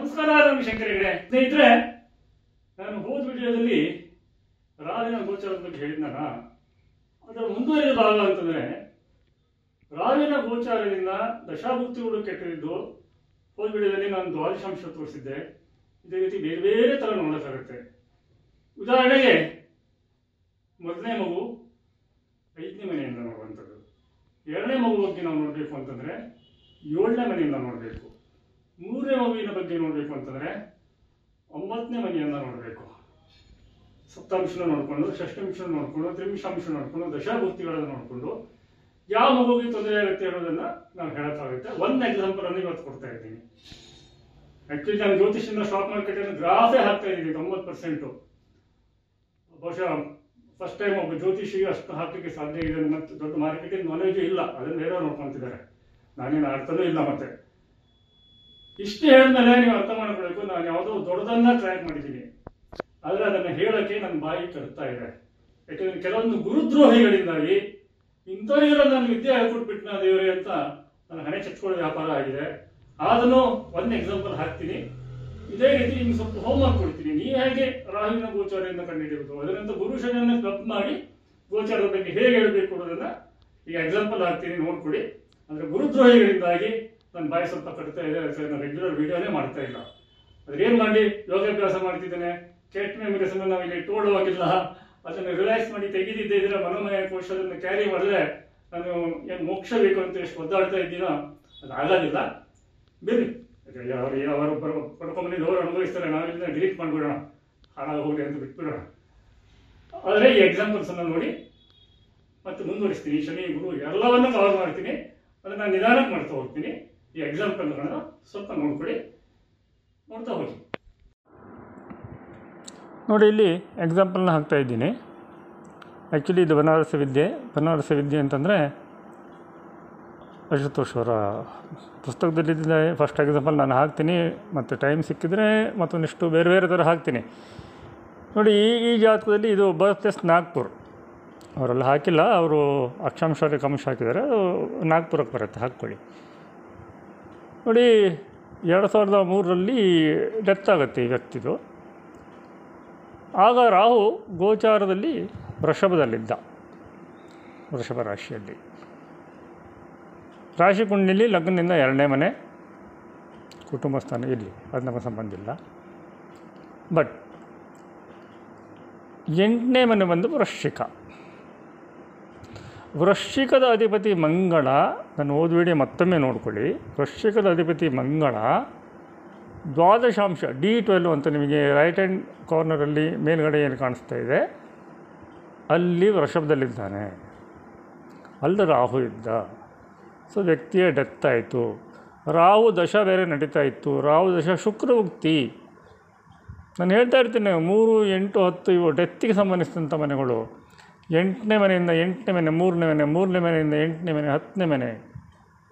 ನಮಸ್ಕಾರ ರವಿಶಂಕರ್ ಹೆಗಡೆ ಸ್ನೇಹಿತರೆ, ನಾನು ಹೋದ ವಿಡಿಯೋದಲ್ಲಿ ರಾವಿನ ಗೋಚಾರದ ಬಗ್ಗೆ ಹೇಳಿದ್ನಲ್ಲ, ಅದರ ಮುಂದುವರಿದ ಭಾಗ ಅಂತಂದ್ರೆ ರಾವಿನ ಗೋಚಾರದಿಂದ ದಶಾಭುಕ್ತಿಗಳು ಕೆಟ್ಟಿದ್ದು. ಹೋದ ವಿಡಿಯೋದಲ್ಲಿ ನಾನು ದ್ವಾದಶಾಂಶ ತೋರಿಸಿದ್ದೆ. ಇದೇ ರೀತಿ ಬೇರೆ ಬೇರೆ ತರ ನೋಡೋಕ್ಕಾಗುತ್ತೆ. ಉದಾಹರಣೆಗೆ ಮೊದಲನೇ ಮಗು 5ನೇ ಮನೆಯಿಂದ ನೋಡುವಂಥದ್ದು, 2ನೇ ಮಗು ಬಗ್ಗೆ ನಾವು ನೋಡಬೇಕು ಅಂತಂದ್ರೆ 7ನೇ ಮನೆಯಿಂದ ನೋಡಬೇಕು, 3ನೇ ಮಗುವಿನ ಬಗ್ಗೆ ನೋಡಬೇಕು ಅಂತಂದ್ರೆ 9ನೇ ಮನೆಯಿಂದ ನೋಡಬೇಕು. ಸಪ್ತಾಂಶನ ನೋಡಿಕೊಂಡು, ಷಷ್ಠಾಂಶ ನೋಡಿಕೊಂಡು, ತ್ರಿಮಿಷಾಂಶ ನೋಡಿಕೊಂಡು, ದಶಾಭುಕ್ತಿಗಳನ್ನು ನೋಡಿಕೊಂಡು ಯಾವ ಮಗುವಿಗೆ ತೊಂದರೆ ಆಗುತ್ತೆ ಅನ್ನೋದನ್ನ ನಾವು ಹೇಳೋಕ್ಕಾಗುತ್ತೆ. ಒಂದು ಎಕ್ಸಾಂಪಲ್ ಅನ್ನು ಇವತ್ತು ಕೊಡ್ತಾ ಇದ್ದೀನಿ. ಆಕ್ಚುಲಿ ನಾನು ಜ್ಯೋತಿಷಿಂದ ಸ್ಟಾಕ್ ಮಾರ್ಕೆಟ್ ಅನ್ನು ಗ್ರಾಫೇ ಹಾಕ್ತಾ ಇದ್ದೀನಿ 90%. ಬಹುಶಃ ಫಸ್ಟ್ ಟೈಮ್ ಒಬ್ಬ ಜ್ಯೋತಿಷಿಗೆ ಅಷ್ಟು ಹಾಕಲಿಕ್ಕೆ ಸಾಧ್ಯ ಇದೆ. ಮತ್ತು ದೊಡ್ಡ ಮಾರ್ಕೆಟಿಂಗ್ ನಾಲೆಜು ಇಲ್ಲ, ಅದನ್ನು ಬೇರೆಯವ್ರು ನೋಡ್ಕೊಂತಿದ್ದಾರೆ, ನಾನೇನು ಅರ್ಥನೂ ಇಲ್ಲ. ಮತ್ತೆ ಇಷ್ಟು ಹೇಳಿದ್ಮೇಲೆ ನೀವು ಅರ್ಥ ಮಾಡ್ಕೊಳ್ಬೇಕು, ನಾನು ಯಾವುದೋ ದೊಡ್ಡದನ್ನ ಟ್ರ್ಯಾಕ್ ಮಾಡಿದ್ದೀನಿ, ಆದರೆ ಅದನ್ನು ಹೇಳೋಕ್ಕೆ ನನ್ನ ಬಾಯಿ ಕರ್ತಾ ಇದೆ. ಯಾಕೆಂದ್ರೆ ಕೆಲವೊಂದು ಗುರುದ್ರೋಹಿಗಳಿಂದಾಗಿ ಇಂಥವರಿಗೆಲ್ಲ ನಾನು ವಿದ್ಯೆ ಹೇಳ್ಕೊಟ್ಬಿಟ್ನ ದೇವರೇ ಅಂತ ನನ್ನ ಹಣೆ ಚಚ್ಕೊಳ್ಳೋ ವ್ಯಾಪಾರ ಆಗಿದೆ. ಅದನ್ನು ಒಂದು ಎಕ್ಸಾಂಪಲ್ ಹಾಕ್ತೀನಿ. ಇದೇ ರೀತಿ ನಿಮ್ಗೆ ಸ್ವಲ್ಪ ಹೋಮ್ವರ್ಕ್ ಕೊಡ್ತೀನಿ. ನೀವು ಹೇಗೆ ರಾಹುವಿನ ಗೋಚಾರದಿಂದ ಕಂಡುಹಿಡಿಯುವುದು, ಅದರಂತ ಗುರುಶನನ್ನು ಕ್ಲಬ್ ಮಾಡಿ ಗೋಚಾರದ ಬಗ್ಗೆ ಹೇಗೆ ಹೇಳಬೇಕು ಅನ್ನೋದನ್ನ ಈಗ ಎಕ್ಸಾಂಪಲ್ ಹಾಕ್ತೀನಿ, ನೋಡ್ಕೊಡಿ. ಅಂದ್ರೆ ಗುರುದ್ರೋಹಿಗಳಿಂದಾಗಿ ನನ್ನ ಬಾಯಿ ಸ್ವಲ್ಪ ಕಟ್ತಾ ಇದೆ, ನಾನು ರೆಗ್ಯುಲರ್ ವಿಡಿಯೋನೇ ಮಾಡ್ತಾ ಇಲ್ಲ. ಅದ್ರ ಏನ್ ಮಾಡಿ ಯೋಗಾಭ್ಯಾಸ ಮಾಡ್ತಿದ್ದೇನೆ, ಕೆಟ್ಟ ಮೆಮರೀಸ್ ಅನ್ನು ನಾವು ಇಲ್ಲಿ ಇಟ್ಕೊಳ್ಳುವಾಗಿಲ್ಲ, ಅದನ್ನು ರಿಲ್ಯಾಕ್ಸ್ ಮಾಡಿ ತೆಗೆದಿದ್ದೇ ಇದ್ರೆ ಮನೋಮಯ ಕೋಶವನ್ನು ಕ್ಯಾರಿ ಮಾಡಿದ್ರೆ ನಾನು ಏನು ಮೋಕ್ಷ ಬೇಕು ಅಂತ ಎಷ್ಟು ಒದ್ದಾಡ್ತಾ ಇದ್ದೀನೋ ಅದು ಆಗೋದಿಲ್ಲ. ಬಿಡಿ, ಅವರು ಪಡ್ಕೊಂಬಂದಿದ್ದು ಅವರು ಅನುಭವಿಸ್ತಾರೆ, ನಾವಿಲ್ಲ ಡಿಲೀಟ್ ಮಾಡ್ಬಿಡೋಣ, ಹಾಳಾಗಿ ಹೋಗಿ ಅಂತ ಬಿಟ್ಬಿಡೋಣ. ಆದರೆ ಈ ಎಕ್ಸಾಂಪಲ್ಸ್ ಅನ್ನು ನೋಡಿ ಮತ್ತೆ ಮುಂದುವರಿಸ್ತೀನಿ. ಶನಿ ಗುರು ಎಲ್ಲವನ್ನೂ ಕವರ್ ಮಾಡ್ತೀನಿ, ಅದನ್ನು ನಾನು ನಿಧಾನಕ್ಕೆ ಮಾಡ್ತಾ ಹೋಗ್ತೀನಿ. ಈ ಎಕ್ಸಾಂಪಲ್ಗಳನ್ನು ಸ್ವಲ್ಪ ನೋಡ್ಕೊಳ್ಳಿ, ನೋಡ್ತಾ ಹೋಗಿ. ನೋಡಿ, ಇಲ್ಲಿ ಎಕ್ಸಾಂಪಲ್ನ ಹಾಕ್ತಾ ಇದ್ದೀನಿ. ಆ್ಯಕ್ಚುಲಿ ಇದು ಬನಾರಸ ವಿದ್ಯೆ ಅಂತಂದರೆ ಅಶುತೋಷ್ ಅವರ ಪುಸ್ತಕದಲ್ಲಿದ್ದ ಫಸ್ಟ್ ಎಕ್ಸಾಂಪಲ್ ನಾನು ಹಾಕ್ತೀನಿ. ಮತ್ತು ಟೈಮ್ ಸಿಕ್ಕಿದ್ರೆ ಮತ್ತೊಂದಿಷ್ಟು ಬೇರೆ ಬೇರೆ ಥರ ಹಾಕ್ತೀನಿ. ನೋಡಿ, ಈ ಜಾತಕದಲ್ಲಿ ಇದು ಬರ್ತ್ ಪ್ಲೇಸ್ ನಾಗ್ಪುರ್. ಅವರೆಲ್ಲ ಹಾಕಿಲ್ಲ, ಅವರು ಅಕ್ಷಾಂಶ ರೇಖಾಂಶ ಹಾಕಿದ್ದಾರೆ, ಅದು ನಾಗ್ಪುರಕ್ಕೆ ಬರುತ್ತೆ, ಹಾಕ್ಕೊಳ್ಳಿ. ನೋಡಿ, 2003ರಲ್ಲಿ ಡೆತ್ ಆಗುತ್ತೆ ಈ ವ್ಯಕ್ತಿದು. ಆಗ ರಾಹು ಗೋಚಾರದಲ್ಲಿ ವೃಷಭದಲ್ಲಿದ್ದ, ವೃಷಭ ರಾಶಿಯಲ್ಲಿ. ರಾಶಿ ಕುಂಡಲಿ ಲಗ್ನದಿಂದ 2ನೇ ಮನೆ, ಕುಟುಂಬ ಸ್ಥಾನ ಇಲ್ಲಿ, ಅದು ನಮಗೆ ಸಂಬಂಧ ಇಲ್ಲ. ಬಟ್ 8ನೇ ಮನೆ ಬಂದು ವೃಶ್ಚಿಕದ ಅಧಿಪತಿ ಮಂಗಳ. ನಾನು ಓದ್ ವಿಡಿಯೋ ಮತ್ತೊಮ್ಮೆ ನೋಡ್ಕೊಳ್ಳಿ. ವೃಶ್ಚಿಕದ ಅಧಿಪತಿ ಮಂಗಳ ದ್ವಾದಶಾಂಶ D12 ಅಂತ ನಿಮಗೆ ರೈಟ್ ಹ್ಯಾಂಡ್ ಕಾರ್ನರಲ್ಲಿ ಮೇಲ್ಗಡೆ ಏನು ಕಾಣಿಸ್ತಾ ಇದೆ, ಅಲ್ಲಿ ವೃಷಭದಲ್ಲಿದ್ದಾನೆ, ಅಲ್ಲಿ ರಾಹು ಇದ್ದ. ಸೊ ವ್ಯಕ್ತಿಯ ಡೆತ್ ಆಯಿತು. ರಾಹು ದಶ ಬೇರೆ ನಡೀತಾ ಇತ್ತು. ರಾಹು ದಶ ಶುಕ್ರಭುಕ್ತಿ. ನಾನು ಹೇಳ್ತಾ ಇರ್ತೀನಿ, 3, 8, 10 ಇವು ಡೆತ್ತಿಗೆ ಸಂಬಂಧಿಸಿದಂಥ ಮನೆಗಳು. 8ನೇ ಮನೆಯಿಂದ 8ನೇ ಮನೆ, 3ನೇ ಮನೆ, 3ನೇ ಮನೆಯಿಂದ 8ನೇ ಮನೆ, 10ನೇ ಮನೆ.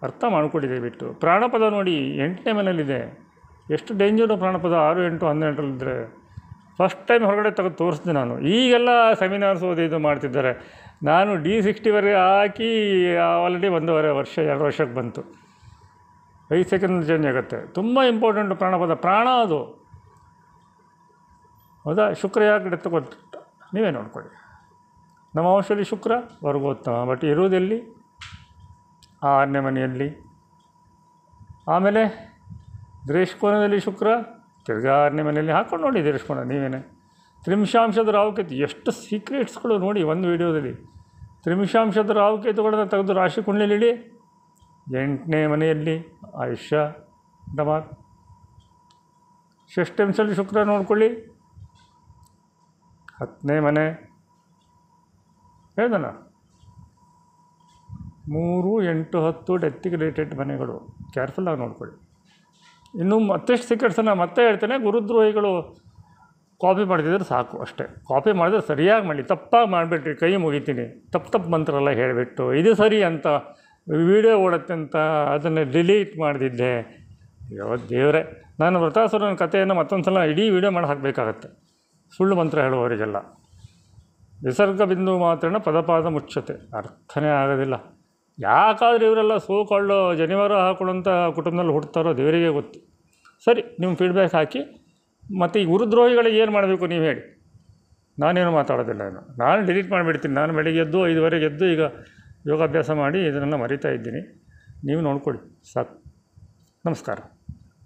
ಅರ್ಥ ಮಾಡ್ಕೊಂಡಿದೆ ಬಿಟ್ಟು. ಪ್ರಾಣಪದ ನೋಡಿ 8ನೇ ಮನೆಯಲ್ಲಿದೆ. ಎಷ್ಟು ಡೇಂಜರು ಪ್ರಾಣಪದ, 6, 8, 12ರಲ್ಲಿದ್ದರೆ. ಫಸ್ಟ್ ಟೈಮ್ ಹೊರಗಡೆ ತೆಗೆದು ತೋರಿಸಿದೆ ನಾನು. ಈಗೆಲ್ಲ ಸೆಮಿನಾರ್ಸ್ ಓದಿ ಇದು ಮಾಡ್ತಿದ್ದಾರೆ. ನಾನು D60ವರೆಗೆ ಹಾಕಿ ಆಲ್ರೆಡಿ 1.5 ವರ್ಷ 2 ವರ್ಷಕ್ಕೆ ಬಂತು. 5 ಸೆಕೆಂಡ್ ಚೇಂಜ್ ಆಗುತ್ತೆ. ತುಂಬ ಇಂಪಾರ್ಟೆಂಟ್ ಪ್ರಾಣಪದ, ಪ್ರಾಣ ಅದು. ಹೌದಾ? ಶುಕ್ರ ಯಾಕೆ ಡೆತ್ ಗೊತ್ತು, ನೀವೇ ನೋಡ್ಕೊಳ್ಳಿ. ನಮ್ಮ ವಂಶದಲ್ಲಿ ಶುಕ್ರ ವರ್ಗೋತ್ತಮ, ಬಟ್ ಇರುವುದೆಲ್ಲಿ 6ನೇ ಮನೆಯಲ್ಲಿ. ಆಮೇಲೆ ದೃಷ್ಕೋನದಲ್ಲಿ ಶುಕ್ರ ತಿರ್ಗಾ 6ನೇ ಮನೆಯಲ್ಲಿ ಹಾಕ್ಕೊಂಡು ನೋಡಿ. ದೃಷ್ಕೋನ ನೀವೇನೆ. ತ್ರಿಮಿಷಾಂಶದ ರಾಹುಕೇತು, ಎಷ್ಟು ಸೀಕ್ರೆಟ್ಸ್ಗಳು ನೋಡಿ ಒಂದು ವಿಡಿಯೋದಲ್ಲಿ. ತ್ರಿಮಿಷಾಂಶದ ರಾಹುಕೇತುಗಳನ್ನ ತೆಗೆದು ರಾಶಿ ಕುಂಡಲಿಲಿ 8ನೇ ಮನೆಯಲ್ಲಿ ಆಯುಷ್ಯ ದಮಾಕ್. ಷಷ್ಠಾಂಶದಲ್ಲಿ ಶುಕ್ರ ನೋಡ್ಕೊಳ್ಳಿ, 10ನೇ ಮನೆ. ಹೇಳ್ದಲ್ಲ, 3, 8, 10 ಡೆತ್ತಿಗೆ ರಿಲೇಟೆಡ್ ಮನೆಗಳು. ಕೇರ್ಫುಲ್ಲಾಗಿ ನೋಡ್ಕೊಳ್ಳಿ. ಇನ್ನು ಮತ್ತೆಷ್ಟು ಸೀಕ್ರೆಟ್ಸನ್ನು ಮತ್ತೆ ಹೇಳ್ತೇನೆ. ಗುರುದ್ರೋಹಿಗಳು ಕಾಪಿ ಮಾಡ್ತಿದ್ರೆ ಸಾಕು, ಅಷ್ಟೇ. ಕಾಪಿ ಮಾಡಿದ್ರೆ ಸರಿಯಾಗಿ ಮಾಡಿ, ತಪ್ಪಾಗಿ ಮಾಡಿಬಿಟ್ರಿ ಕೈ ಮುಗಿತೀನಿ. ತಪ್ಪು ಮಂತ್ರ ಎಲ್ಲ ಹೇಳಿಬಿಟ್ಟು ಇದು ಸರಿ ಅಂತ ವಿಡಿಯೋ ಓಡುತ್ತೆ ಅಂತ ಅದನ್ನು ಡಿಲೀಟ್ ಮಾಡಿದ್ದೆ. ದೇವರೇ, ನಾನು ವೃತಾಸುರನ ಕಥೆಯನ್ನು ಮತ್ತೊಂದು ಸಲ ಇಡೀ ವಿಡಿಯೋ ಮಾಡಿ ಹಾಕಬೇಕಾಗತ್ತೆ, ಸುಳ್ಳು ಮಂತ್ರ ಹೇಳುವವರಿಗೆಲ್ಲ. ವಿಸರ್ಗ ಬಿಂದು ಮಾತ್ರನ ಪದಪಾದ ಮುಚ್ಚತೆ, ಅರ್ಥನೇ ಆಗೋದಿಲ್ಲ. ಯಾಕಾದರೆ ಇವರೆಲ್ಲ ಸೋಕೊಳ್ಳೋ ಜನಿವಾರ ಹಾಕೊಳ್ಳೋಂಥ ಕುಟುಂಬದಲ್ಲಿ ಹುಡ್ತಾರೋ ದೇವರಿಗೆ ಗೊತ್ತು. ಸರಿ, ನಿಮ್ಮ ಫೀಡ್ಬ್ಯಾಕ್ ಹಾಕಿ. ಮತ್ತು ಈ ಗುರುದ್ರೋಹಿಗಳಿಗೆ ಏನು ಮಾಡಬೇಕು ನೀವು ಹೇಳಿ. ನಾನೇನು ಮಾತಾಡೋದಿಲ್ಲ. ನಾನು ಡಿಲೀಟ್ ಮಾಡಿಬಿಡ್ತೀನಿ. ನಾನು ಬೆಳಿಗ್ಗೆ ಎದ್ದು 5:30 ಎದ್ದು ಈಗ ಯೋಗಾಭ್ಯಾಸ ಮಾಡಿ ಇದನ್ನೆಲ್ಲ ಮರಿತಾ ಇದ್ದೀನಿ. ನೀವು ನೋಡ್ಕೊಳ್ಳಿ ಸಾಕು. ನಮಸ್ಕಾರ.